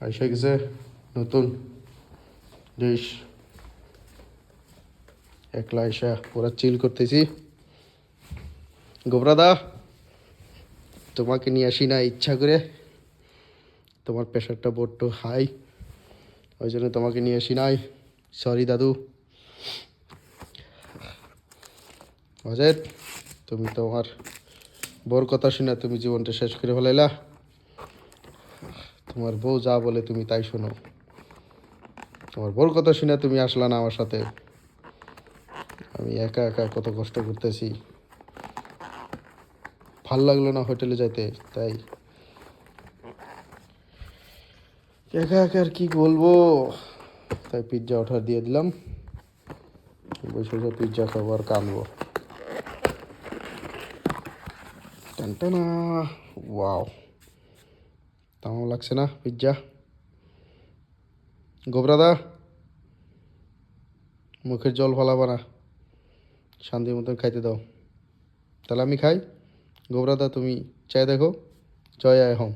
আইসা গেছে নতুন ডিশ। একলা আইসা পুরা চিল করতেছি। গোবরাদা, তোমাকে নিয়ে আসি না ইচ্ছা করে, তোমার প্রেশারটা বড্ড হাই, ওই জন্য তোমাকে নিয়ে আসি নাই। সরি দাদু। অজেদ, তুমি তোমার বউর কথা শুনে তুমি জীবনটা শেষ করে ফেলাইলা। তোমার বউ যা বলে তুমি তাই শোনো। তোমার বউর কথা শুনে তুমি আসলা না আমার সাথে। আমি একা একা কত কষ্ট করতেছি, ভাল লাগলো না হোটেলে যাইতে, তাই একা একা আর কি বলবো, তাই পিৎজা অর্ডার দিয়ে দিলাম। বসে বসে পিৎজা খাবো আর কানবো। টানটানা, ওয়াও, তামাও লাগছে না পিৎজা। গোবরাদা, মুখের জল ফলাবা না, শান্তি মতন খাইতে দাও। তাহলে আমি খাই। গোবরাদা, তুমি চাই দেখো, জয় আয় হোম।